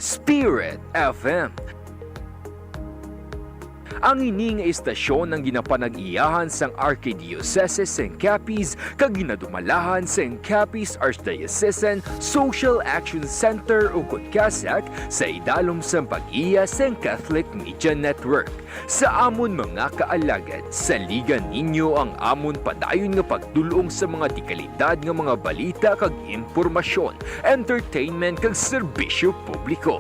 Spirit FM. Ang ini nga istasyon ng ginapanag-iyahan sang Archdiocese sang Capiz kag ginadumalahan sang Capiz Archdiocesan Social Action Center ukon Casac sa idalom sang pag-iya sang Catholic Media Network. Sa amon mga kaalagad, sa liga ninyo ang amon padayon nga pagdulong sa mga dekalidad nga mga balita kag impormasyon, entertainment kag serbisyo publiko.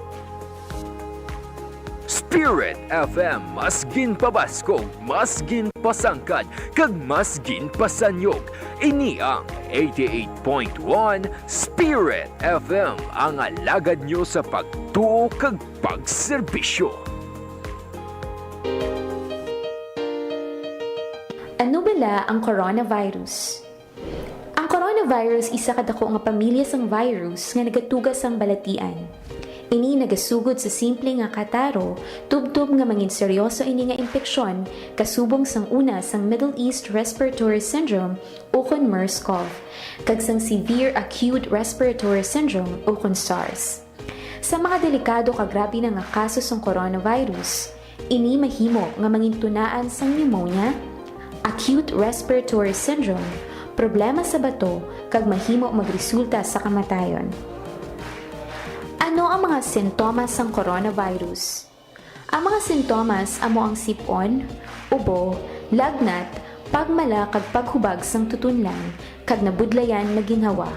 Spirit FM, mas ginpabaskog, mas ginpasangkad, kag mas ginpasanyog. Ini ang 88.1 Spirit FM, ang alagad nyo sa pagtuo kag pagserbisyo. Ano bala ang coronavirus? Ang coronavirus isa kadako nga pamilya sang virus nga nagatugas sang balatian. Ini nagasugod sa simple nga kataro, tubtob nga mangin seryoso ini nga impeksyon kasubong sang una sang Middle East Respiratory Syndrome ukon MERS-CoV, kag sang Severe Acute Respiratory Syndrome ukon SARS. Sa mga delikado kag grabe na nga kaso sang coronavirus, ini mahimo nga mangin tunaan sang pneumonia, acute respiratory syndrome, problema sa bato, kag mahimo magresulta sa kamatayon. Ano ang mga sintomas ng coronavirus? Ang mga sintomas amo ang sipon, ubo, lagnat, pagmala kag paghubag sang tutunlan, kag nabudlayan na ginhawa.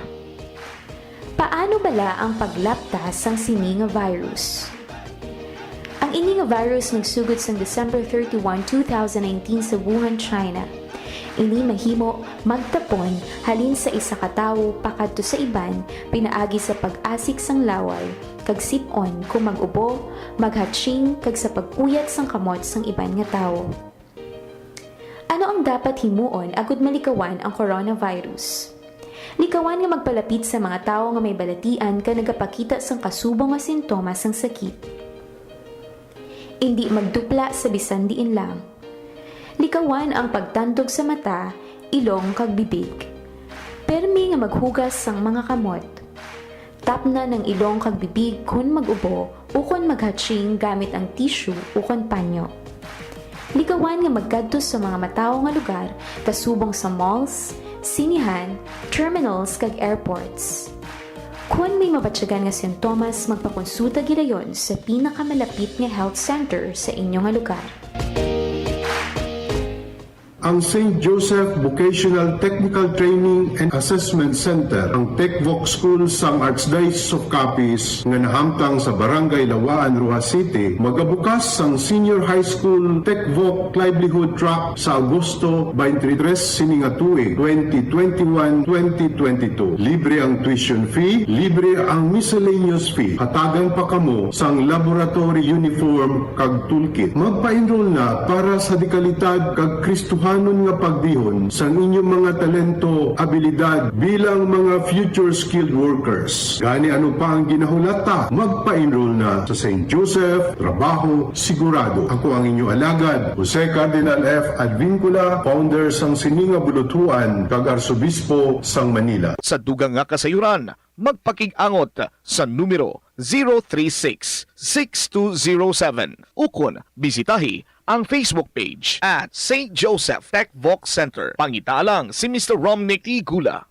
Paano bala ang paglaptas sang sini nga virus? Ang ini nga virus nagsugod sang December 31, 2019 sa Wuhan, China. Ini mahimo magtapon halin sa isa ka tawo pakadto sa iban pinaagi sa pag-asik sang laway, kag sip-on kung mag-ubo, maghatching kag sa pag-uyat sang kamot sang iban nga tawo. Ano ang dapat himuon agud malikawan ang coronavirus? Likawan nga magpalapit sa mga tawo nga may balatian ka nagapakita sang kasubong nga sintomas sang sakit. Hindi magdupla sa bisan diin lang. Likawan ang pagtandog sa mata, ilong kag bibig. Permi nga maghugas sang mga kamot. Tapna ng ilong kag bibig kun mag-ubo ukon maghatching gamit ang tissue ukon panyo. Likawan nga magkadto sa mga matawo nga lugar kasubong sa malls, sinihan, terminals kag airports. Kung may mabatyagan nga sintomas, magpakonsulta gidayon sa pinakamalapit nga health center sa inyong nga lugar. Ang St. Joseph Vocational Technical Training and Assessment Center, ang TechVoc School sang Archdiocese of Capiz nga nahamtang sa Barangay Lawaan, Rojas City, magabukas sang Senior High School TechVoc Livelihood Track sa Agosto 23 sininga tuig 2021-2022. Libre ang tuition fee, libre ang miscellaneous fee. Hatagan pa kamo sang laboratory uniform kag toolkit. Magpa-enroll na para sa dekalidad kag Kristuhan nga pagdihon sa inyong mga talento, abilidad bilang mga future skilled workers. Gani ano pa ang ginahulata, magpa-enroll na sa St. Joseph, trabaho, sigurado. Ako ang inyong alagad, Jose Cardinal Advincula, founder sang Sininga Bulutuan, kag Arsobispo sang Manila. Sa dugang nga kasayuran, magpakig-angot sa numero 036-6207. Ukon, bisitahi ang Facebook page at St. Joseph TechVoc Center. Pangitalang si Mr. Romnick Igula.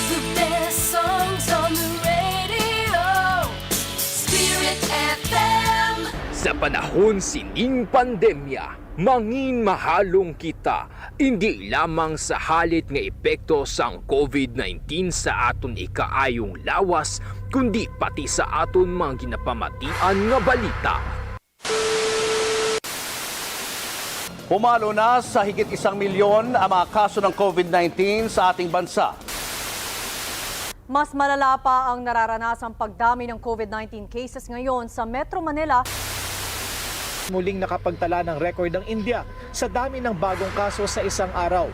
The best songs on the radio, Spirit FM. Sa panahon sining pandemya, mangin mahalong kita, hindi lamang sa halit nga epekto sang COVID-19 sa aton ikaayong lawas, kundi pati sa aton mga ginapamatian nga balita. Pumalo na sa higit 1 milyon ang mga kaso ng COVID-19 sa ating bansa. Mas malala pa ang nararanasang pagdami ng COVID-19 cases ngayon sa Metro Manila. Muling nakapagtala ng record ng India sa dami ng bagong kaso sa isang araw.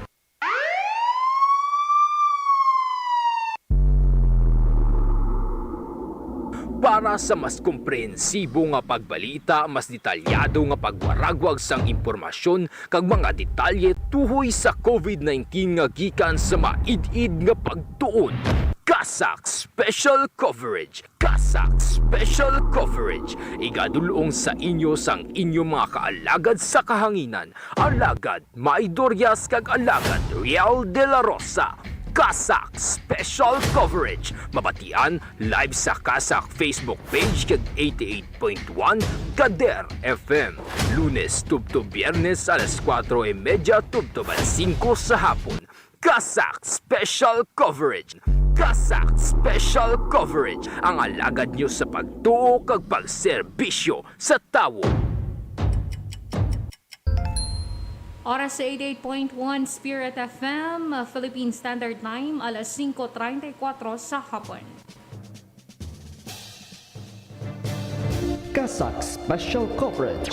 Para sa mas komprehensibo nga pagbalita, mas detalyado nga pagwaragwag sang impormasyon kag mga detalye tuhoy sa COVID-19 nga gikan sa maid-id nga pagtuon. Casac Special Coverage. Casac Special Coverage. Igadulong sa inyo sang inyong mga kaalagad sa kahanginan. Alagad Maidoryas kag alagad Real de la Rosa. Casac Special Coverage. Mabatian live sa Casac Facebook page kag 88.1 CADER FM. Lunes tubto Biyernes alas 4:30 tubto 5 sa hapon. Casac Special Coverage. Casac Special Coverage. Ang alagad nyo sa pagtuo kag pag-serbisyo sa tawo. Oras sa 88.1 Spirit FM, Philippine Standard Time, alas 5:34 sa hapon. Casac Special Coverage.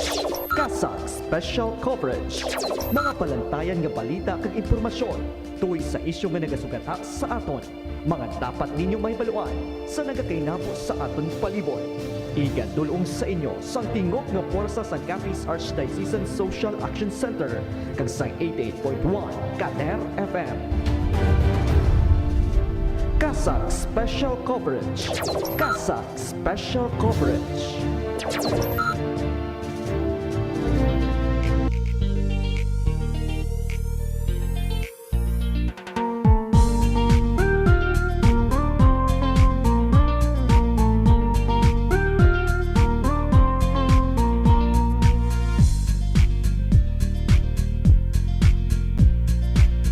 Casac Special Coverage. Mga palantayan nga balita kag impormasyon tuwing sa isyu nga nagasugata sa aton. Mga dapat ninyo mahibaluan sa nagakainabo sa aton palibot. Igadulong sa inyo sang tingog nga puwersa sa Capiz Archdiocesan Social Action Center kag sa 88.1 CADER FM. Casac Special Coverage. Casac Special Coverage.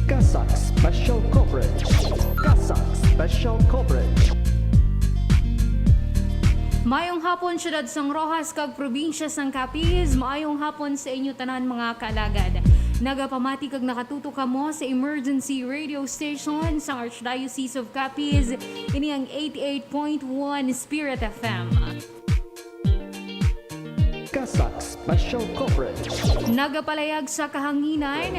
Casac Special Coverage. Casac Special Coverage. Maayong hapon, Siyudad sang Rojas kag Probinsya sang Capiz. Maayong hapon sa inyo tanan mga kaalagad. Nagapamati kag nakatuto kamo sa emergency radio station sa Archdiocese of Capiz. Ini ang 88.1 Spirit FM. Casac Special Coverage. Nagapalayag sa kahanginan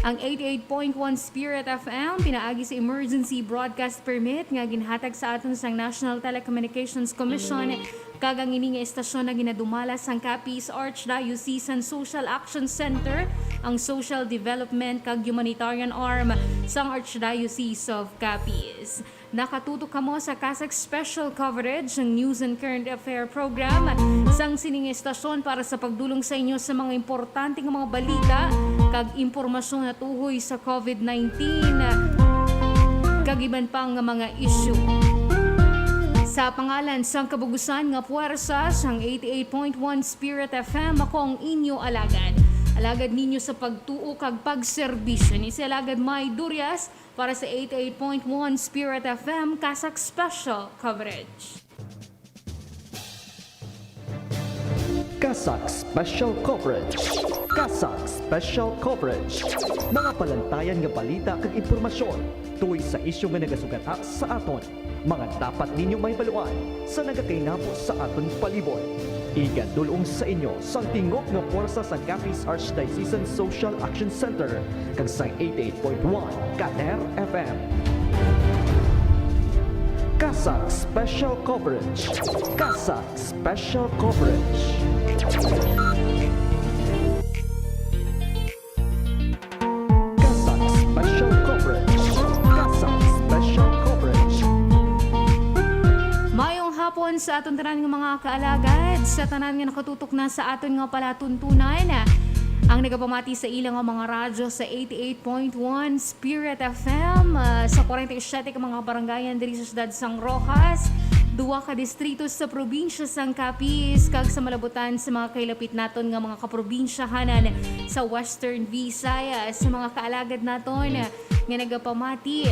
ang 88.1 Spirit FM pinaagi sa emergency broadcast permit nga ginhatag sa aton sang National Telecommunications Commission kag ang ini nga estasyon na ginadumala sang Capiz Archdiocesan Social Action Center, ang social development kag humanitarian arm sang Archdiocese of Capiz. Nakatutok kamo sa Casac Special Coverage ng News and Current Affair program sang sining estasyon para sa pagdulong sa inyo sa mga importante nga mga balita kag impormasyon na tuhoy sa COVID-19 kag iban pang nga mga issue. Sa pangalan sang kabugusan nga puwersa sang 88.1 Spirit FM, ako ang inyo alagad. Alagad ninyo sa pagtuo kag pag-serbisyo ni si Alagad May Durias para sa 88.1 Spirit FM Casac Special Coverage. Casac Special Coverage. Casac Special Coverage. Mga palantayan nga balita kag impormasyon tuwing sa isyu nga nagasugata sa aton. Mga dapat ninyo mahibaluan sa nagakainabo sa aton palibot. Igadulong sa inyo sang tingog nga puwersa sa Capiz Archdiocesan Social Action Center kag sa 88.1 CADER FM. Casac Special Coverage. Casac Special Coverage. Casac Special Coverage. Casac Special Coverage. Mayong hapon sa aton tanan nga mga kaalagad, sa tanan nga nakatutok na sa aton nga palatuntunan. Ang nagapamati sa ilang mga radyo sa 88.1 Spirit FM, sa 47 ka mga barangayan diri sa siyudad sang Rojas, 2 ka distrito sa probinsya sang Capiz, kag sa malabutan sa mga kailapit naton nga mga kaprobinsyahanan sa Western Visayas, sa mga kaalagad naton nga nagapamati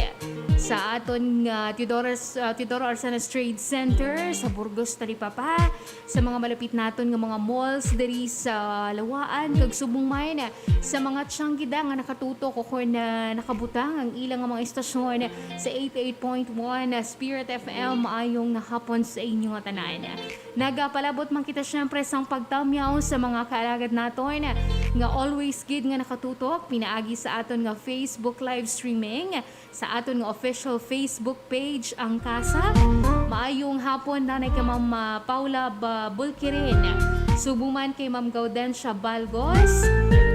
sa aton Teodoro Arsanas Trade Center sa Burgos Talipapa, sa mga malapit naton nga mga malls diri sa Lawaan kag Subong Mine, sa mga tsanggida nga nakatutok o na nakabutang ang ilang nga mga istasyon sa 88.1 Spirit FM. Maayong hapon sa inyo nga tanan. Nagapalabot man kita syempre sang pagtamyaw sa mga kaalagad naton nga always gid nga nakatutok pinaagi sa aton nga Facebook live stream streaming sa aton nga official Facebook page ang Casac. Maayong hapon nanay kay Ma'am Paula Bulkirin. Subuman kay Ma'am Gaudensia Balgos,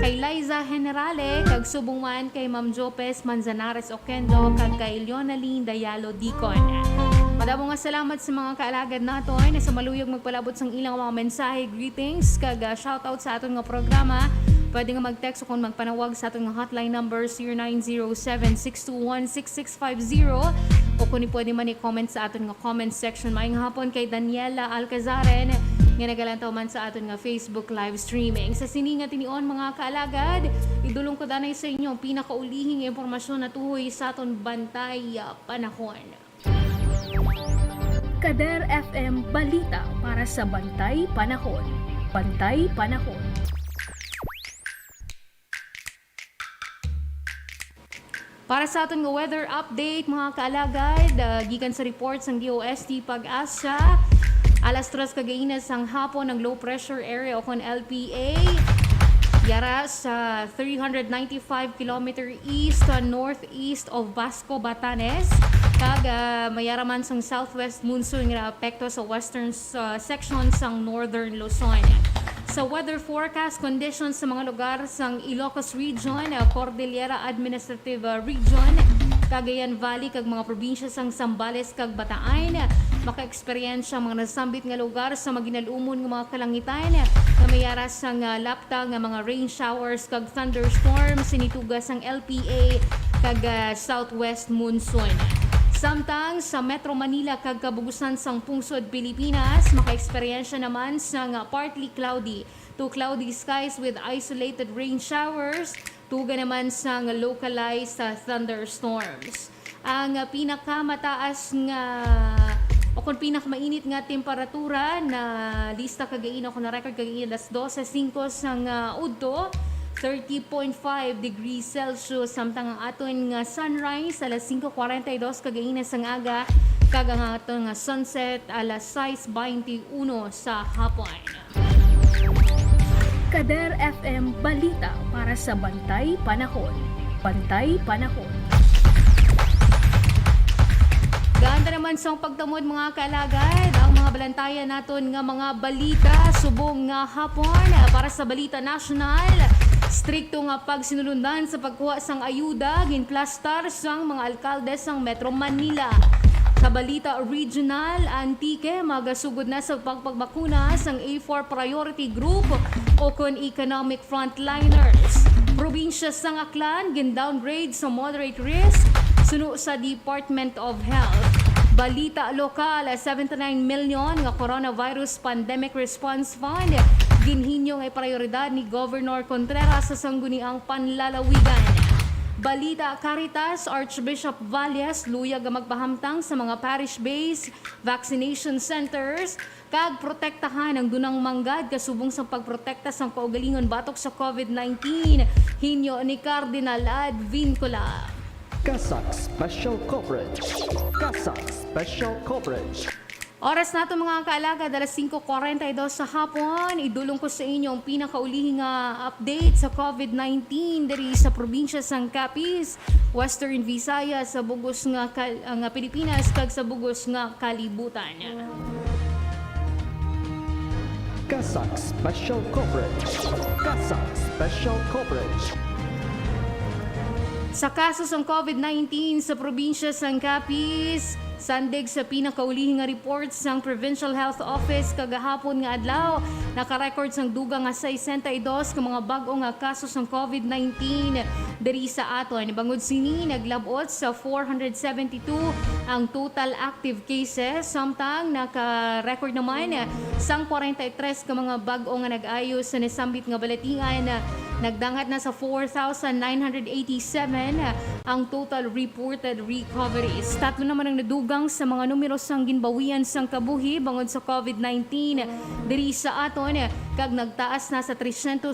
kay Liza Generale, kag subuman kay Ma'am Jopes Manzanares Oquendo, kag kay Leonaline Dayalo Dicon. Madamo nga salamat sa mga kaalagad naton na sa maluyog magpalabot sang ilang mga mensahe, greetings, kag shoutout sa aton nga programa. Pwede nga mag-text o kung magpanawag sa aton nga hotline number 0907-621-6650 o kung pwede man i-comment sa aton nga comment section. Maayong hapon kay Daniela Alcazaren nga nagalantaw man sa aton nga Facebook live streaming. Sa sininga tinion mga kaalagad, idulong ko danay sa inyo ang pinakaulihing impormasyon na tuhoy sa aton bantay panahon. CADER FM Balita para sa Bantay Panahon. Bantay Panahon. Para sa ating weather update, mga kaalagad, gikan sa reports ng DOST Pag-asa, alas 3 kagainas ang hapon ng low pressure area o kon LPA, yara sa 395 km east to northeast of Basco, Batanes. Kag mayaraman sang southwest monsoon nga apekto sa western section sang northern Luzon. Sa weather forecast conditions sa mga lugar sang Ilocos Region, Cordillera Administrative Region, Cagayan Valley kag mga probinsya sang Zambales kag Bataan, maka-eksperyensya mga nasambit nga lugar sa maginalumon nga mga kalangitan na mayara sang lapta nga mga rain showers kag thunderstorms sinitugas sang LPA kag southwest monsoon. Samtang sa Metro Manila kag kabugusan sang pungsod Pilipinas, maka-eksperyensya naman sang partly cloudy to cloudy skies with isolated rain showers, tuga naman sang localized thunderstorms. Ang pinakamataas nga o kung pinakamainit nga temperatura na lista kagain ako na record kagain alas 12:05 sang udto, 30.5 degrees Celsius. Samtang ang aton nga sunrise alas 5:42 kagainan sang aga, kag ang aton nga sunset alas 6:21 sa hapon. CADER FM Balita para sa Bantay Panahon. Bantay Panahon. Ganda naman sa pagtamod mga kaalagad ang mga balantayan naton nga mga balita subong nga hapon para sa Balita Nasyunal. Strikto nga pagsinulundan sa pagkuha sang ayuda, ginplastar sang mga alkalde sang Metro Manila. Sa Balita Regional, Antique, magasugod na sa pagpangbakuna sang A4 priority group o kon economic frontliners. Probinsya sang Aklan, gindowngrade sa moderate risk, suno sa Department of Health. Balita Lokal, 79 million nga coronavirus pandemic response fund, ginhinyo nga iprayoridad ni Governor Contreras sa sangguniang panlalawigan. Balita Caritas, Archbishop Valles, luyag nga magpahamtang sa mga parish-based vaccination centers, kag protektahan ang dunang manggad kasubong sa pagprotekta sa kaugalingon batok sa COVID-19, hinyo ni Cardinal Advincula. Casac Special Coverage. Casac Special Coverage. Oras nato mga kaalaga, alas 5:42 sa hapon. Idulong ko sa inyo ang pinakaulihing update sa COVID-19 diri sa probinsya sang Capiz, Western Visayas, sa bugos nga Pilipinas kag sa bugos nga kalibutan. Casac Special Coverage. Casac Special Coverage. Sa kaso ng COVID-19 sa probinsya sang Capiz, sandig sa pinakaulihing nga reports sang Provincial Health Office kagahapon nga adlaw, naka-record sang dugang nga 62 ka mga bag-o nga kaso sang COVID-19 diri sa aton. Bangod sini naglabot sa 472 ang total active cases, samtang naka-record naman sang 43 ka mga bag-o nga nag-ayo sa nasambit nga balatingan. Nagdangat na sa 4,987 ang total reported recoveries. Tatlo naman ang nadugang sa mga numero sang ginbawian sang kabuhi bangod sa COVID-19 diri sa aton, kag nagtaas na sa 309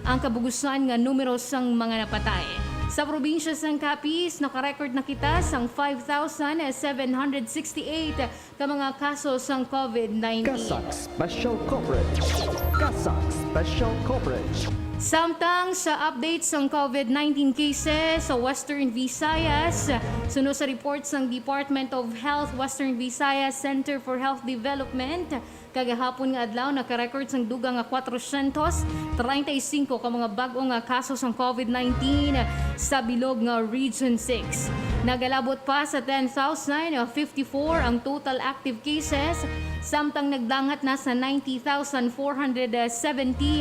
ang kabugusan nga numero sang mga napatay. Sa probinsya sang Capiz, naka-record na kita sang 5,768 ka mga kaso sang COVID-19. Casac Special Coverage. Casac Special Coverage. Samtang sa updates ng COVID-19 cases sa Western Visayas, suno sa reports ng Department of Health Western Visayas Center for Health Development, kagahapon nga adlaw naka-records ang dugang nga 435 ka mga bag-o nga kaso ng COVID-19 sa bilog nga Region 6. Nagalabot pa sa 10,054 ang total active cases, samtang nagdangat na sa 90,470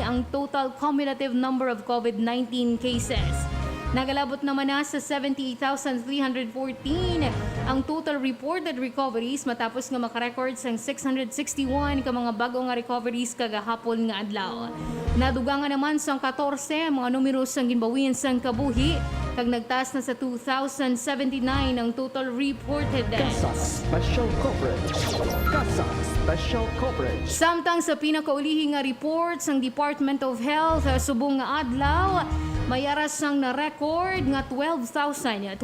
ang total cumulative number of COVID-19 cases. Nagalabot naman na sa 78,314 ang total reported recoveries matapos nga makarecords ang 661 ka mga bago nga recoveries kagahapon nga adlaw. Nadugangan naman sa 14 mga numero sang ginbawian sang kabuhi kag nagtaas na sa 2,079 ang total reported deaths. Casac Special Coverage. Casac Special Coverage. Samtang sa pinakaulihing nga reports ng Department of Health subong nga adlaw, mayaras sang na-record nga 12,021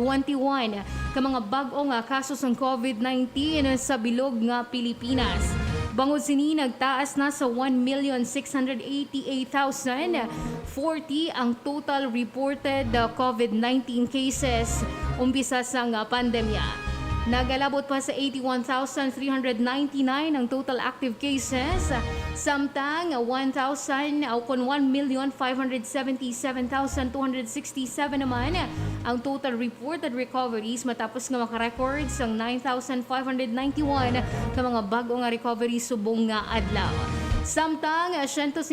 ka mga bag-o nga kaso ng COVID-19 sa bilog nga Pilipinas. Bangod sini nagtaas na sa 1,688,040 ang total reported COVID-19 cases umpisa sa nga pandemya. Nagalabot pa sa 81,399 ang total active cases, samtang 1,577,267 naman ang total reported recoveries matapos nga makarecords ang 9,591 ka mga bago nga recoveries subong nga adlaw. Samtang 154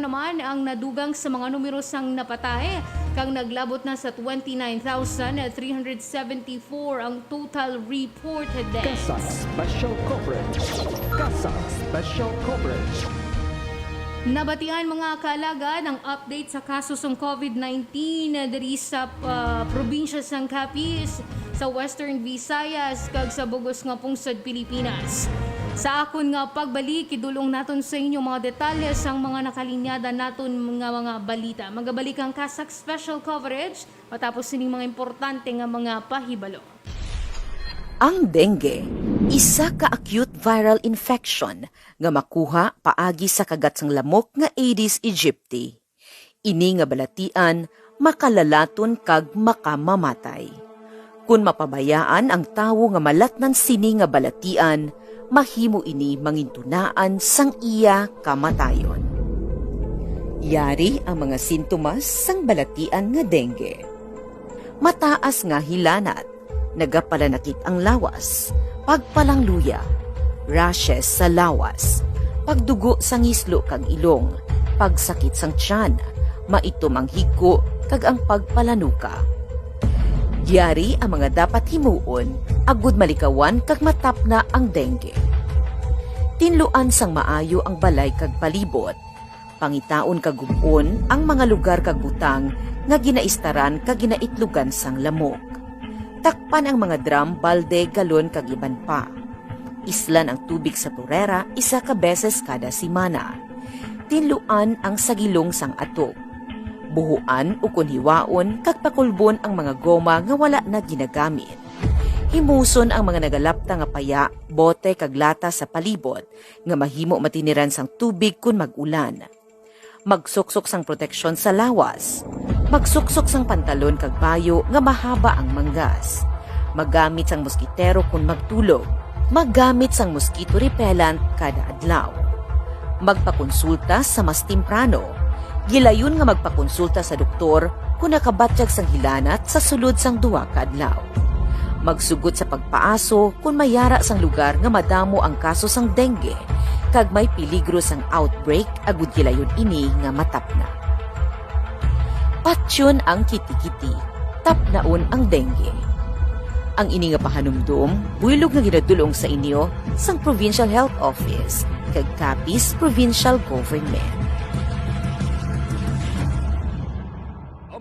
naman ang nadugang sa mga numero sang napatay, kang naglabot na sa 29,374 ang total reported deaths. Casac Special Coverage. Casac Special Coverage. Nabatian mga kaalagad ang update sa kaso ng COVID-19 diri sa probinsya sang Capiz, sa Western Visayas kag sa bugos nga pungsod Pilipinas. Sa akon nga pagbalik, idulong naton sa inyo mga detalye sang mga nakalinyada naton mga balita. Magabalik ang Casac Special Coverage matapos sining mga importante nga mga pahibalo. Ang dengue, isa ka acute viral infection nga makuha paagi sa kagat sang lamok nga Aedes aegypti. Ini nga balatian makalalaton kag makamamatay. Kung mapabayaan ang tawo nga malatnan sini nga balatian, mahimo ini mangintunaan sang iya kamatayon. Yari ang mga sintomas sang balatian nga dengue. Mataas nga hilanat, nagapalanakit ang lawas, pagpalangluya, rashes sa lawas, pagdugo sang islo kag ilong, pagsakit sang tiyan, maitom ang higko kag ang pagpalanuka. Yari ang mga dapat himuon, agud malikawan kag matapna ang dengue. Tinluan sang maayo ang balay kag palibot, pangitaon kag gubon ang mga lugar kag butang nga ginaistaran kag ginaitlugan sang lamok. Takpan ang mga drum, balde, galon kag iban pa. Islan ang tubig sa turera isa ka beses kada simana. Tinluan ang sagilong sang atok. Buhuan o kunhiwaon kag pakulbon ang mga goma nga wala na ginagamit. Himuson ang mga nagalapta nga paya, bote kag lata sa palibot nga mahimo matiniran sang tubig kun mag-ulan. Magsuksok sang proteksyon sa lawas. Magsuksok sang pantalon kag bayo nga mahaba ang manggas. Magamit sang moskitero kun magtulog. Maggamit sang mosquito repellent kada adlaw. Magpakonsulta sa mas temprano. Gilayon nga magpakonsulta sa doktor kung nakabatyag sang hilanat sa sulod sang duwa ka adlaw. Magsugod sa pagpaaso kung mayara sang lugar nga madamo ang kaso sang dengue kag may peligro sang outbreak agud gilayon ini nga matapna. Patyon ang kiti-kiti, tapnaon ang dengue. Ang ini nga pahanumdum, buylog nga ginadulong sa inyo sang Provincial Health Office kag Capiz Provincial Government.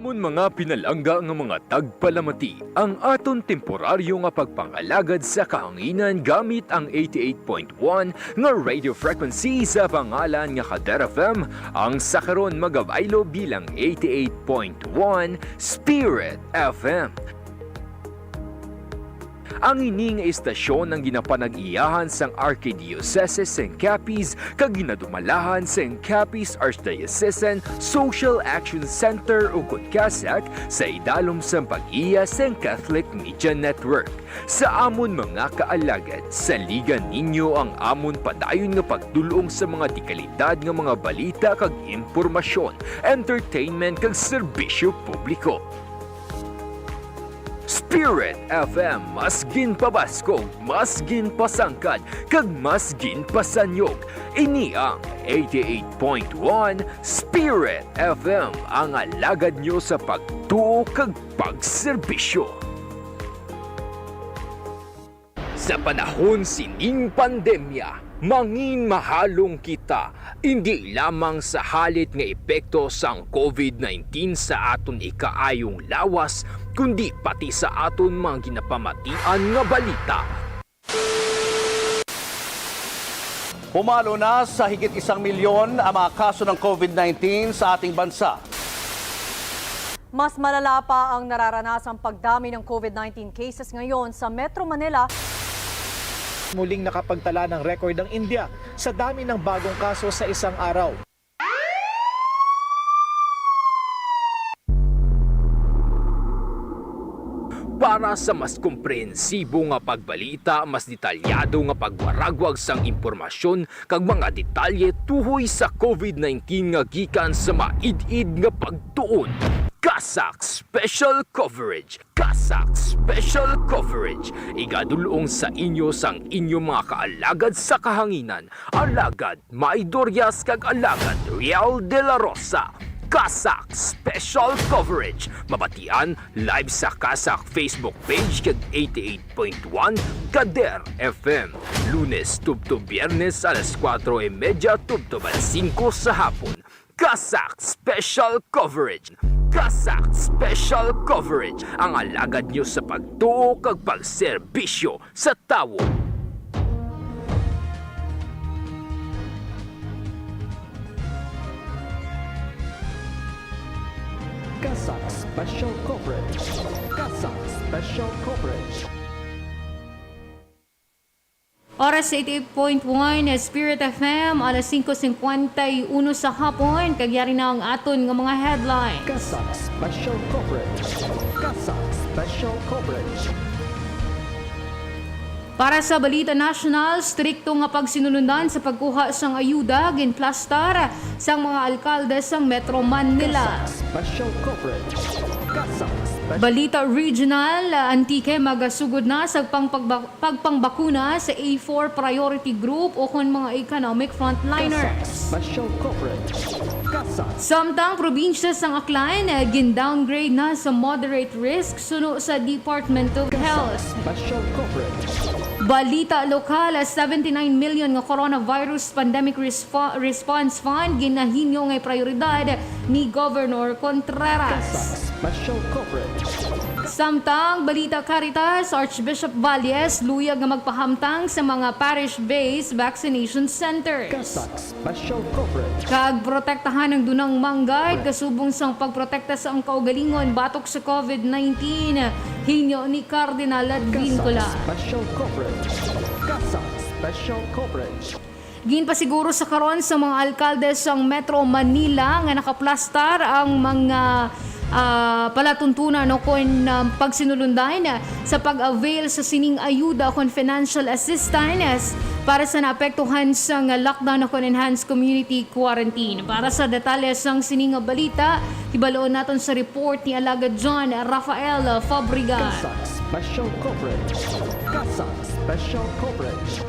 Amon mga pinalangga nga mga tagpalamati, ang aton temporaryo nga pagpangalagad sa kahanginan gamit ang 88.1 nga radio frequency sa pangalan nga CADER FM, ang sakaron magabaylo bilang 88.1 Spirit FM. Ang ini nga istasyon ng ginapanag-iyahan sang Archdiocese sang Capiz kag ginadumalahan sang Capiz Archdiocesan Social Action Center ukon Casac sa idalom sang pag-iya sang Catholic Media Network. Sa amon mga kaalagad, saligan ninyo ang amon padayon nga pagdulong sa mga dekalidad nga mga balita kag impormasyon, entertainment kag serbisyo publiko. Spirit FM, mas ginpabaskog, mas ginpasangkad, kag mas ginpasanyog. Ini ang 88.1 Spirit FM, ang alagad nyo sa pagtuo kag pagserbisyo. Sa panahon sining pandemya, mangin mahalong kita, hindi lamang sa halit nga epekto sang COVID-19 sa aton ikaayong lawas, kundi pati sa aton mga ginapamatian nga balita. Pumalo na sa higit 1 milyon ang mga kaso ng COVID-19 sa ating bansa. Mas malala pa ang nararanasang pagdami ng COVID-19 cases ngayon sa Metro Manila. Muling nakapagtala ng record ang India sa dami ng bagong kaso sa isang araw. Para sa mas komprehensibo nga pagbalita, mas detalyado nga pagwaragwag sang impormasyon kag mga detalye tuhoy sa COVID-19 nga gikan sa maid-id nga pagtuon. Casac Special Coverage. Casac Special Coverage. Igadulong sa inyo sang inyong mga kaalagad sa kahanginan. Alagad Maidoryas kag alagad Real de la Rosa. Casac Special Coverage. Mabatian live sa Casac Facebook page kag 88.1 CADER FM. Lunes tubto Biyernes alas 4:30 tubto 5 sa hapon. Casac Special Coverage. Casac Special Coverage. Ang alagad nyo sa pagtuo kag pagserbisyo sa tawo. Casac Special Coverage. Casac Special Coverage. Oras 88.1 Spirit FM, alas 5:51 sa hapon. Kagyari na ang aton nga mga headlines. Casac Special Coverage. Casac Special Coverage. Para sa Balita Nasyunal, strikto nga pagsinulundan sa pagkuha sang ayuda, ginplastar sang mga alkalde sang Metro Manila. Casac Special Coverage. Casac Special. Balita Regional, antike magasugod na sa pagpangbakuna sa A4 priority group o kung mga economic frontliners. Casac Special Coverage. Casac. Samtang probinsya sang Aklan, gindowngrade na sa moderate risk suno sa Department of Health. Special Coverage. Balita Lokal, 79 million nga coronavirus pandemic response fund ginahinyo nga prioridad ni Governor Contreras. Special Coverage. Samtang Balita Caritas, Archbishop Valles luyag nga magpahamtang sa mga parish-based vaccination centers. Casac Special Coverage. Kag protektahan ang dunang manggay kasubong sang pagprotekta sa ang kaugalingon batok sa COVID-19. Hinyo ni Cardinal Advincula. Special Coverage. Casac Special Coverage. Ginpasiguro sa karon sa mga alkalde sang Metro Manila nga nakaplastar ang mga palatuntunan o kung pagsinulundan sa pag-avail sa sining ayuda o financial assistance para sa naapektuhan sa lockdown o enhanced community quarantine. Para sa detalye sang sining balita, ibaloon natin sa report ni Alagad John Rafael Fabriga. Casac Special Coverage. Casac Special Coverage.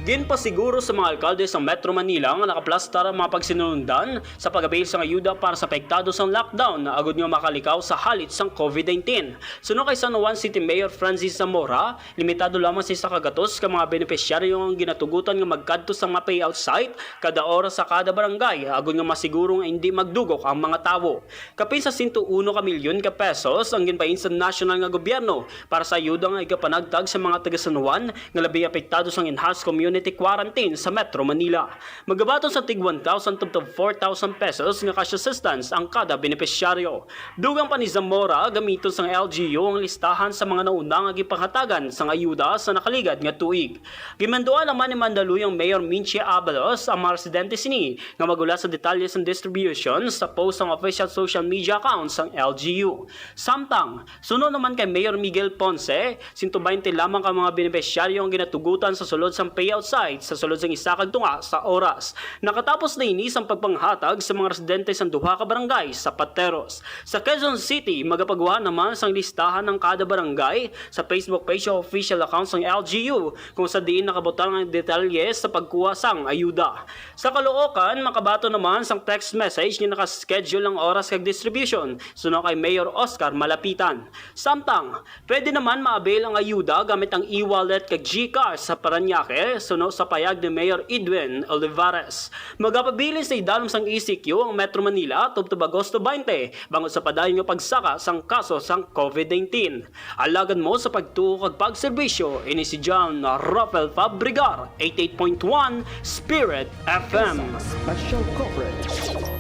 Ginpasiguro sa mga alkalde sa Metro Manila nga nakaplastar ang mga pagsinulundan sa pag-avail sa ayuda para sa apektado sa lockdown na agad nyo makalikaw sa halit sang COVID-19. Suno kay San Juan City Mayor Francis Zamora, limitado lamang sa isa kagatos ka mga benepisyaryo ang ginatugutan nga magkadto sa mga payout site kada oras sa kada barangay agad nga masiguro nga hindi magdugok ang mga tawo. Kapin sa 101 ka milyon ka pesos ang ginpain sa national nga gobyerno para sa ayuda nga igapanagtag sa mga taga San Juan nga labi apektado sa enhanced community community quarantine sa Metro Manila. Magabaton sa tig 1,000 to 4,000 pesos nga cash assistance ang kada benepisyaryo. Dugang pa ni Zamora, gamiton sa LGU ang listahan sa mga naunang gipahatagan sa ayuda sa nakaligad nga tuig. Gimandua naman ni Mandaluyong Mayor Minchie Abalos ang mga residente sini nga magula sa detalye sa distribution sa post ng official social media accounts ng LGU. Samtang, sunod naman kay Mayor Miguel Ponce, 120 lamang ka mga benepisyaryo ang ginatugutan sa sulod sang payout site sa sulod sang isa kag tunga sa oras. Nakatapos na inis ang pagpanghatag sa mga residente sa duha ka barangay sa Pateros. Sa Quezon City, magapagawa naman sang listahan ng kada barangay sa Facebook page o official accounts ng LGU kung sa diin nakabutang ang detalye sa pagkuha sang ayuda. Sa Caloocan, makabato naman sang text message nga nakaschedule ang oras kag distribution suno kay Mayor Oscar Malapitan. Samtang, pwede naman ma-avail ang ayuda gamit ang e-wallet kag GCash sa Paranaque suno sa payag ni Mayor Edwin Olivares. Magapabilin sa idalom sang ECQ ang Metro Manila tubtob Agosto 20 bangod sa padayon nga pagsaka sang kaso sang COVID-19. Alagad mo sa pagtuo kag pag-serbisyo ini si John Rafael Fabrigar, 88.1 Spirit FM. Special coverage.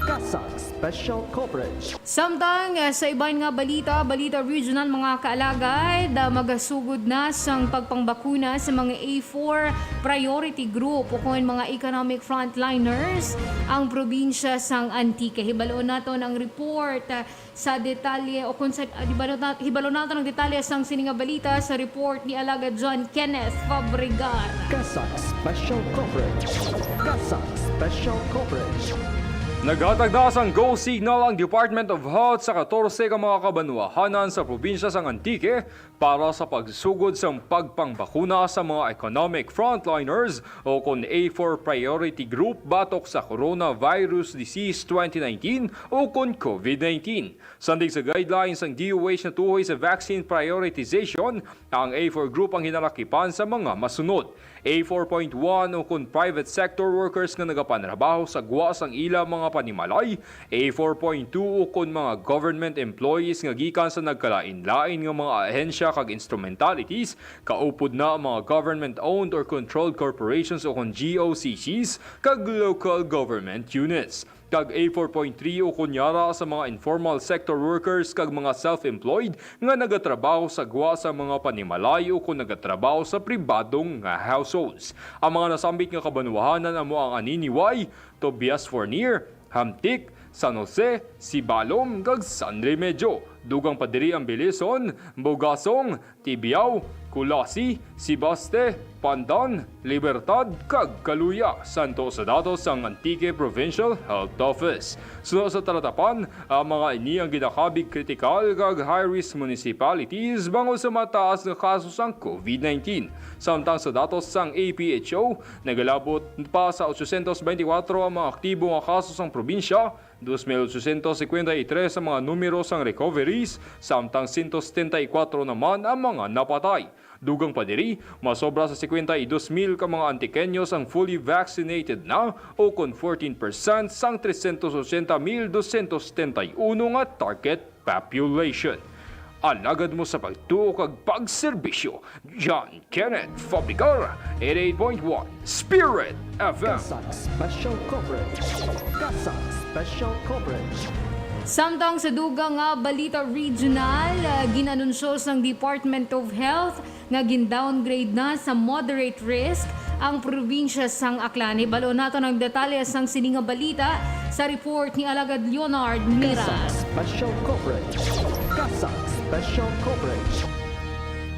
Casac Special coverage. Samtang sa iban nga Balita Regional mga kaalagad, magasugod na sang pagpangbakuna sa mga A4 priority group o kung mga economic frontliners ang probinsya sang Antique. Hibaloon naton ang report sa detalye o kung hibalo naton ang detalye sang sininga balita sa report ni Alagad John Kenneth Fabrigar. Casac Special coverage. Casac Special coverage. Naghatagdas ang go signal ang Department of Health sa 14 ka mga kabanwahanan sa probinsya sang Antique para sa pagsugod sa pagpangbakuna sa mga economic frontliners o kung A4 priority group batok sa coronavirus disease 2019 o kung COVID-19. Sandig sa guidelines ng DOH na tuhoy sa vaccine prioritization, ang A4 group ang hinalakipan sa mga masunod. A4.1 o kung private sector workers nga nagapanrabaho sa guwas ang ila mga panimalay, A4.2 o kung mga government employees nga gikan sa nagkalain-lain nga mga ahensya kag instrumentalities, kaupod na mga government-owned or controlled corporations o kung GOCCs kag local government units. Kag A4.3 o kunyara sa mga informal sector workers kag mga self-employed nga nagatrabaho sa guwa sa mga panimalay o kung nagatrabaho sa pribadong nga households. Ang mga nasambit nga kabanwahanan amo ang aniniway, Tobias Fournier, Hamtik, San Jose, Sibalom, kag San Remedyo. Dugang padiri ang Bilison, Bogasong, Tibiao, Kulasi, Sibaste, Pandan, Libertad, kag Kaluya, santo sa datos ang Antique Provincial Health Office. Sunod sa talatapan, ang mga ini ang ginakabig kritikal kag high-risk municipalities bangod sa mataas na kaso sang COVID-19. Samtang sa datos sang APHO, nagalabot pa sa 824 ang mga aktibo nga kaso sang probinsya, 2,853 sa mga numero sang recoveries, samtang 174 naman ang mga napatay. Dugang padiri, masobra sa 52,000 ka mga Antikenyos ang fully vaccinated na o kung 14% sang 380,271 nga target population. Alagad mo sa pagtuo kag pag-serbisyo. John Kenneth Fabrigar, 88.1 Spirit FM. Casac Special coverage. Casac Special coverage. Samtang sa dugang nga Balita Regional, ginanunsyo ng Department of Health nga gindowngrade na sa moderate risk ang probinsya sang Aklan. Ibalo nato ng detalye sang sininga balita sa report ni Alagad Leonard Mira. Casac Special coverage. Casac Special coverage.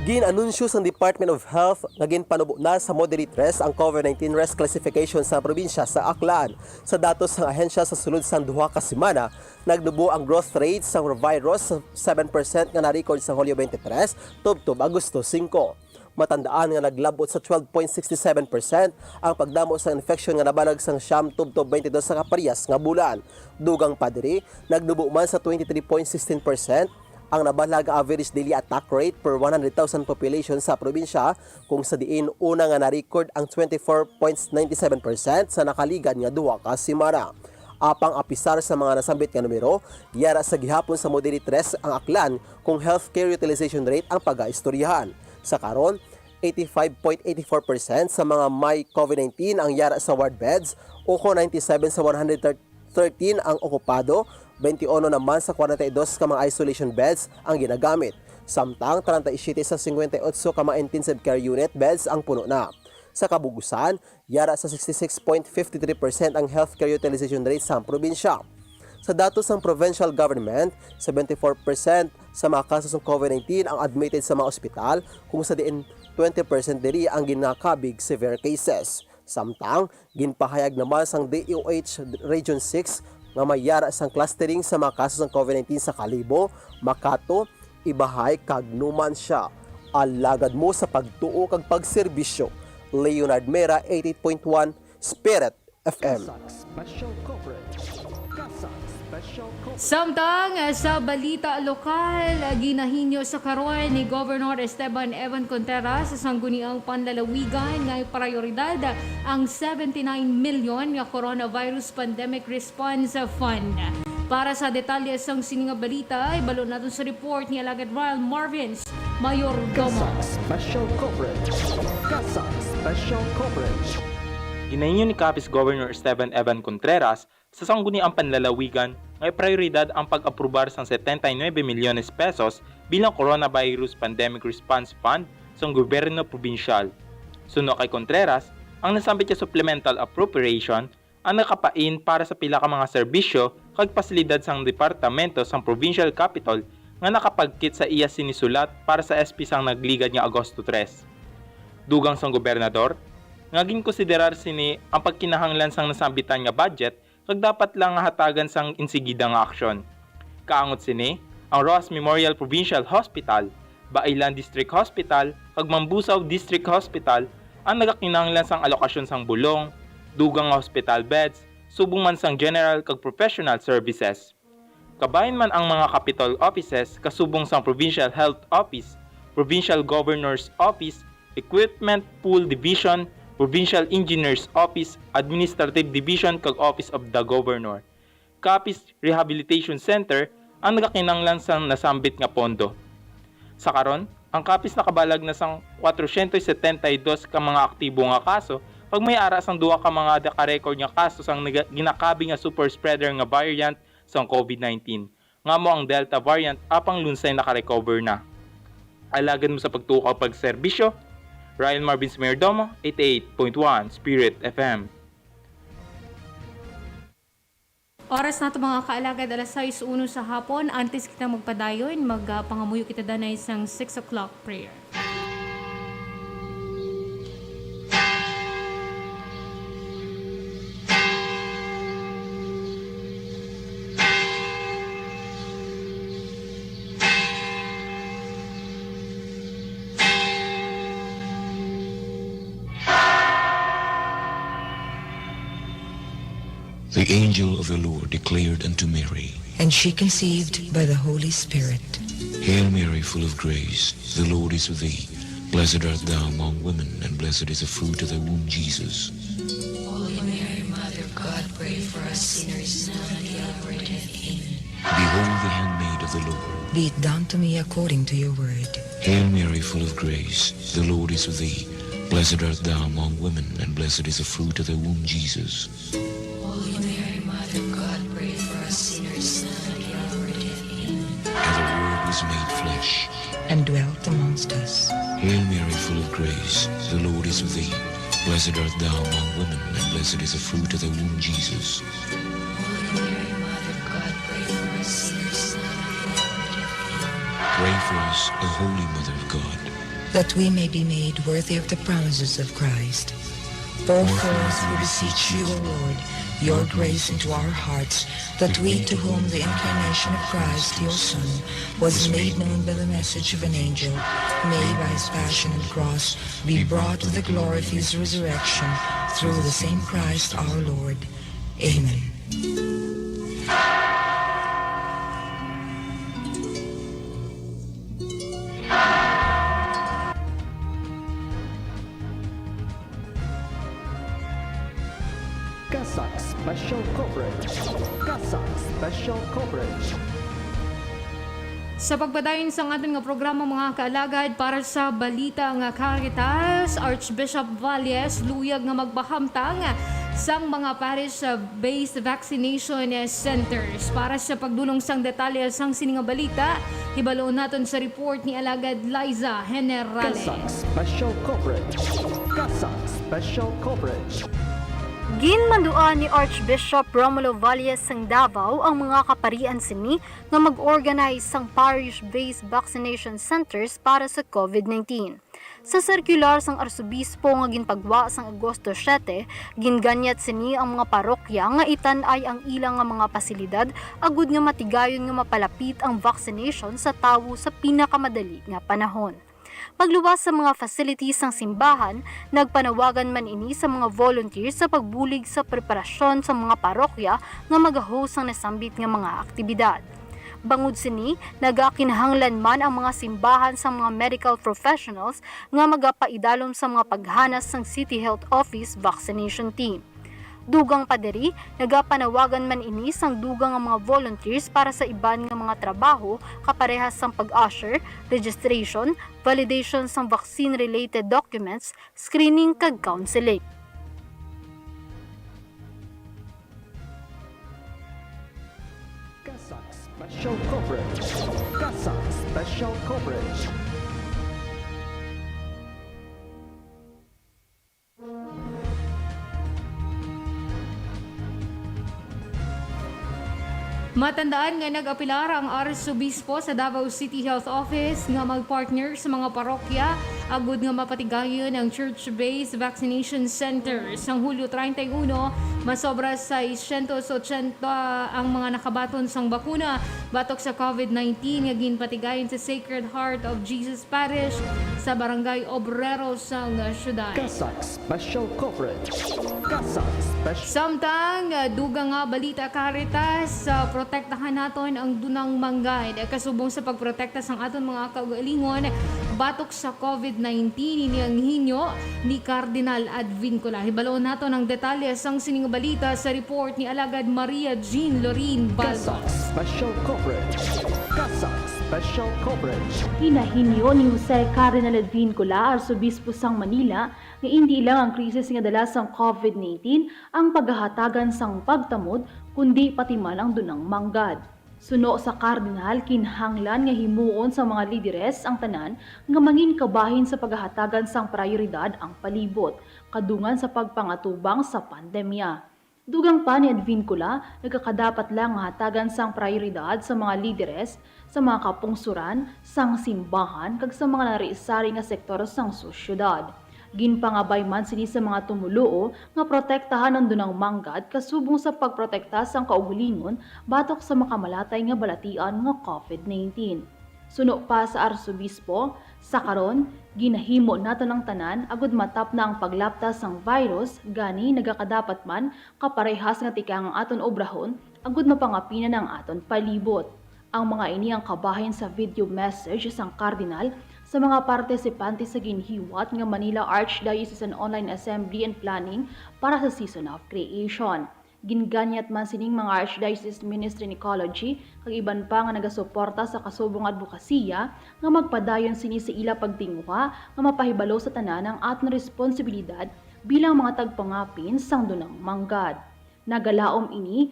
Ginanunsyo sa Department of Health nga ginpanubo na sa moderate risk ang COVID-19 risk classification sa probinsya sa Aklan. Sa datos ng ahensya sa sulod sa duha ka semana, nagdubo ang growth rate sa virus 7% nga na-record sa Hulyo 23 tubtob Agosto 5. Matandaan nga naglabot sa 12.67% ang pagdamo sa infection nga nabalag sang siyam tubtob 22 sa kaparehas nga bulan. Dugang padiri, nagdubo man sa 23.16% ang nabalag average daily attack rate per 100,000 population sa probinsya, kung sa diin una nga na-record ang 24.97% sa nakaligan nga duha ka semana. Apang apisar sa mga nasambit nga numero, yara sa gihapon sa moderate risk ang Aklan kung healthcare utilization rate ang pag-aistoryahan. Sa karon, 85.84% sa mga may COVID-19 ang yara sa ward beds, ukon 97 sa 113 ang okupado, 21 naman sa 42 ka mga isolation beds ang ginagamit. Samtang 37 sa 58 ka mga intensive care unit beds ang puno na. Sa kabugusan, yara sa 66.53% ang healthcare utilization rate sa probinsya. Sa datos ng provincial government, 74% sa mga kasos ng COVID-19 ang admitted sa mga ospital, kung sa diin 20% diri ang ginakabig severe cases. Samtang, ginpahayag naman sang DOH Region 6 nga may yara sang clustering sa mga kasos ng COVID-19 sa Kalibo, Makato, Ibahay, kag Numancia. Alagad mo sa pagtuo kag pagserbisyo. Leonard Mera, 88.1 Spirit FM. Special coverage. Casac Special coverage. Samtang sa Balita Lokal, ginahinyo sa karon ni Governor Esteban Evan Contreras sa sangguniang panlalawigan nga iprayoridad ang 79 million nga coronavirus pandemic response fund. Para sa detalye sang sininga balita, ibalo natin sa report ni Alagad Royal Marvins Mayordomo. Casac Special coverage. Casac Special coverage. Ginahinyo ni Capiz Governor Esteban Evan Contreras sa sangguniang panlalawigan ngay prioridad ang pag-aprobar sang 79 milyones pesos bilang Coronavirus Pandemic Response Fund sa gobyerno probinsyal. Suno kay Contreras, ang nasambit niya supplemental appropriation ang nakapain para sa pila ka mga serbisyo kag pasilidad sang departamento sang provincial capital nga nakapagkit sa iya sinisulat para sa SP sang nagligad nga Agosto 3. Dugang sang gobernador, nga ginkonsiderar sini ang pagkinahanglan sang nasambitan nga budget kag dapat lang nga hatagan sang insigida nga aksyon. Kaangot sini ang Ross Memorial Provincial Hospital, Bailan District Hospital kag Mambusaw District Hospital ang nagakinahanglan sang alokasyon sang bulong, dugang hospital beds, subong man sang general kag professional services. Kabayan man ang mga capital offices kasubong sang Provincial Health Office, Provincial Governor's Office, Equipment Pool Division, Provincial Engineers Office, Administrative Division kag Office of the Governor. Capiz Rehabilitation Center ang nagakinahanglan sang nasambit nga pondo. Sa karon, ang Capiz nakabalag na sang 472 ka mga aktibo nga kaso pag may ara sang duha ka mga naka-record nga kaso sang ginakabi nga super spreader nga variant sang COVID-19. Nga mo ang Delta variant apang lunsay naka-recover na. Alagad mo sa pagtukaw pag-serbisyo. Ryan Marvins Mayordomo, 88.1 Spirit FM. Oras na ito mga kaalagad, alas 6:01 sa hapon. Antes kita magpadayon, magpangamuyo kita danay isang 6 o'clock prayer. The angel of the Lord declared unto Mary, and she conceived by the Holy Spirit. Hail Mary, full of grace, the Lord is with thee. Blessed art thou among women, and blessed is the fruit of thy womb, Jesus. Holy Mary, Mother of God, pray for us sinners, now and at the hour of our death. Amen. Behold the handmaid of the Lord. Be it done to me according to your word. Hail Mary, full of grace, the Lord is with thee. Blessed art thou among women, and blessed is the fruit of thy womb, Jesus. Holy Mary, Mother of God, pray for us sinners, now and at the hour of our death. Amen. And the Word was made flesh, and dwelt amongst us. Hail Mary, full of grace, the Lord is with thee. Blessed art thou among women, and blessed is the fruit of thy womb, Jesus. Holy Mary, Mother of God, pray for us sinners, now and at the hour of our death. Amen. Pray for us, O Holy Mother of God, that we may be made worthy of the promises of Christ. Pour forth, we beseech you, O Lord, your grace into our hearts, that we, to whom the incarnation of Christ, your Son, was made known by the message of an angel, may by his passion and cross be brought to the glory of his resurrection, through the same Christ our Lord. Amen. Casac Special coverage. Casac Special coverage. Sa pagpadayon sa ating nga programa mga kaalagad para sa Balita Caritas, Archbishop Valles luyag nga magpahamtang sang mga parish-based vaccination centers. Para sa pagdulong sang detalye sang sininga balita, hibaloon naton sa report ni Alagad Liza Generales. Casac Special Coverage. Casac Special Coverage. Ginmanduan ni Archbishop Valles sang Davao ang mga kaparian sini nga mag-organize sang parish-based vaccination centers para sa COVID-19. Sa circular sang Arsobispo nga ginpagwa sang Agosto 7, ginganyat sini ang mga parokya nga itan-ay ang ilang nga mga pasilidad agud nga matigayon nga mapalapit ang vaccination sa tawo sa pinakamadali nga panahon. Pagluwas sa mga facilities ng simbahan, nagpanawagan man ini sa mga volunteers sa pagbulig sa preparasyon sa mga parokya nga mag-host ng nasambit nga mga aktibidad. Bangod sini, nagakinahanglan man ang mga simbahan sa mga medical professionals nga magapaidalom sa mga paghanas ng City Health Office vaccination team. Dugang paderi, nagapanawagan man ini sang dugang nga mga volunteers para sa iban nga mga trabaho kaparehas sang pag-usher, registration, validation sang vaccine-related documents, screening kag counseling. Casac Special Coverage. Casac Special Coverage. Matandaan nga nag-apilar ang Arsobispo sa Davao City Health Office nga mag-partner sa mga parokya agud nga mapatigayon ang church-based vaccination centers. Ang Hulyo 31, masobra sa 180 ang mga nakabaton sang bakuna batok sa COVID-19 nga ginpatigayon sa Sacred Heart of Jesus Parish sa Barangay Obrero sang syudad. Casac Special Coverage. Casac Special. Samtang dugang nga Balita Caritas, protektahan naton ang dunang manggay kasubong sa pagprotekta sang aton mga kaugalingon batok sa COVID-19 ini ang hinyo ni Cardinal Advincula. Hibaloon naton ang detalye sang sining balita sa report ni Alagad Maria Jean Lorin Baldos. Casac Special Coverage. Casac Special Coverage. Ginahinyo ni Jose Cardinal Advincula, Arsobispo sang Manila, nga hindi lang ang krisis nga dala sang COVID-19 ang paghahatagan sang pagtamod, kundi pati man ang dunang manggad. Suno sa Cardinal, kinhanglan nga himuon sa mga lideres ang tanan nga mangin kabahin sa paghahatagan sang prioridad ang palibot, kadungan sa pagpangatubang sa pandemya. Dugang pa ni Advincula, nagkakadapat lang nga hatagan sang prioridad sa mga lideres, sa mga kapungsuran, sang simbahan, kag sa mga nariisari nga sektor sang sosyudad. Ginpangabay man sini sa mga tumuluo nga protektahan ang dunang manggad kasubong sa pagprotekta sang kaugalingon batok sa makamalatay nga balatian nga COVID-19. Suno pa sa Arsobispo, sa karon, ginahimo naton ang tanan agud matap na ang paglaptas sang virus, gani nagakadapat man kaparehas nga tikang ang aton obrahon agud mapangapinan ang aton palibot. Ang mga ini ang kabahin sa video message sang Cardinal sa mga partisipante sa ginhiwat nga Manila Archdiocesan Online Assembly and Planning para sa Season of Creation. Ginganyat man sining mga Archdiocese Ministry in Ecology kag iban pa nga nagasuporta sa kasubong advokasya nga magpadayon sini sa ila pagtinguha nga mapahibalo sa tanan ang aton responsibilidad bilang mga tagpangapin sang dunang manggad. Nagalaom ini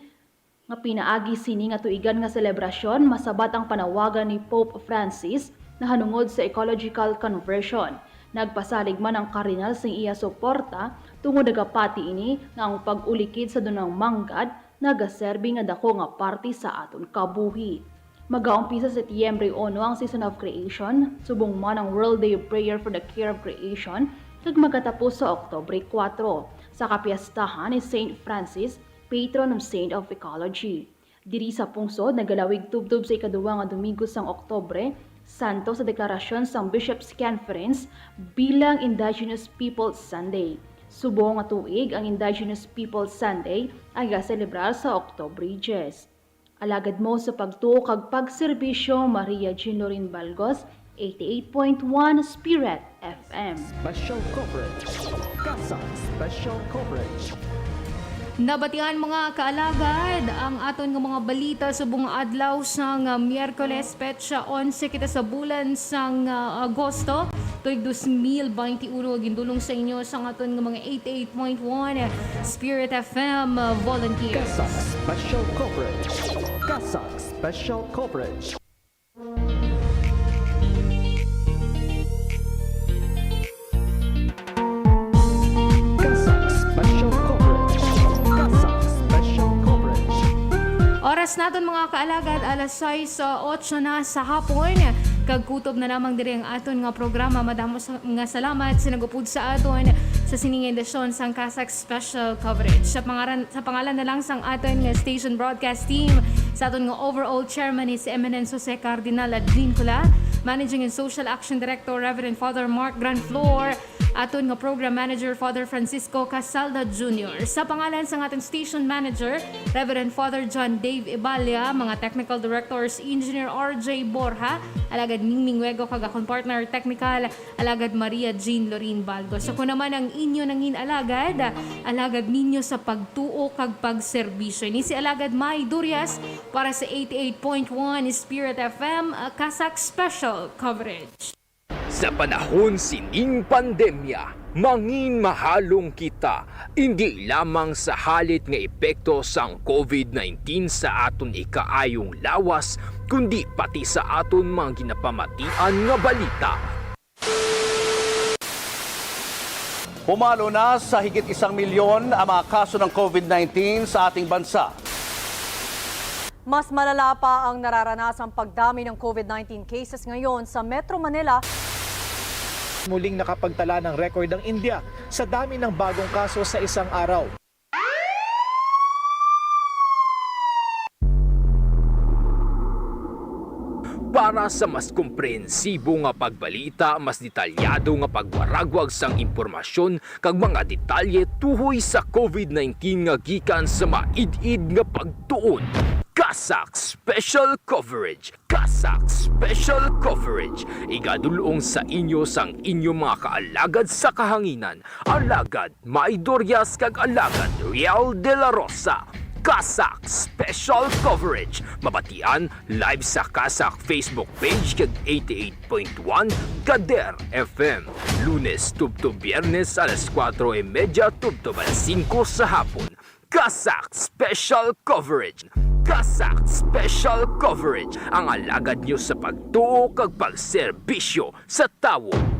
nga pinaagi sini nga tuigan nga selebrasyon masabat ang panawagan ni Pope Francis na hanungod sa ecological conversion. Nagpasalig man ang Cardinal sa iya suporta tungod nagapati ini nga ang pag-ulikid sa dunang manggad nagaserbi nga dako nga parte sa aton kabuhi. Magaumpisa sa Setyembre 1 ang Season of Creation, subong man ang World Day of Prayer for the Care of Creation, kag magkatapos sa Oktubre 4 sa kapiyastahan ni Saint Francis, patron of Saint of Ecology. Diri sa pungsod nagalawig tubtob sa ikaduwa nga Domingo sang Oktubre, santo sa deklarasyon sang Bishops' Conference bilang Indigenous Peoples Sunday. Subong nga tuig ang Indigenous Peoples Sunday ay gaselebrar sa Oktubre 10. Alagad mo sa pagtuo kag pag-serbisyo, Maria Jean Lorin Baldos, 88.1 Spirit FM. Special Coverage. Casac Special Coverage. Nabatian mga kaalagad ang aton nga mga balita sa buong adlaw sang Miyerkules petsa 11 kita sa bulan sang Agosto tuig 2021 gindulong sa inyo sa aton nga mga 88.1 Spirit FM volunteers. Casac Special Coverage. Casac Special Coverage. Oras naton mga kaalagad, alas 6:08 na sa hapon. Kagkutob na namang diri ang aton nga programa. Madamo nga salamat sa nagupud sa aton sa sining edisyon sang Casac Special Coverage. Sa pangalan na lang sang aton nga station broadcast team, sa aton nga overall chairman is Eminence Jose Cardinal Advincula, Managing and Social Action Director Reverend Father Mark Granflor, aton nga program manager Father Francisco Casalda Jr. Sa pangalan sang aton station manager Reverend Father John Dave Ibalia, mga technical directors Engineer RJ Borja, alagad Mingming Wego kag akong partner technical alagad Maria Jean Lorin Baldo. So kung naman ang inyo nangin alagad ninyo sa pagtuo kag pag-serbisyo. Ni si alagad May Durias para sa 88.1 Spirit FM Casac Special Coverage. Sa panahon sining pandemya, mangin mahalong kita, hindi lamang sa halit nga epekto sang COVID-19 sa aton ikaayong lawas, kundi pati sa aton mga ginapamatian nga balita. Pumalo na sa higit 1 milyon ang mga kaso ng COVID-19 sa ating bansa. Mas malala pa ang nararanasang pagdami ng COVID-19 cases ngayon sa Metro Manila. Muling nakapagtala ng record ang India sa dami ng bagong kaso sa isang araw. Para sa mas komprehensibo nga pagbalita, mas detalyado nga pagwaragwag sang impormasyon kag mga detalye tuhoy sa COVID-19 nga gikan sa maid-id nga pagtuon. Casac Special Coverage. Casac Special Coverage. Igadulong sa inyo sang inyong mga kaalagad sa kahanginan. Alagad Maidorias kag alagad Real de la Rosa. Casac Special Coverage. Mabatian live sa Casac Facebook page kag 88.1 CADER FM. Lunes tubto Biyernes alas 4:30 tubto alas 5 sa hapon. Casac Special Coverage. Casac Special Coverage. Ang alagad nyo sa pagtuo kag pagserbisyo sa tawo.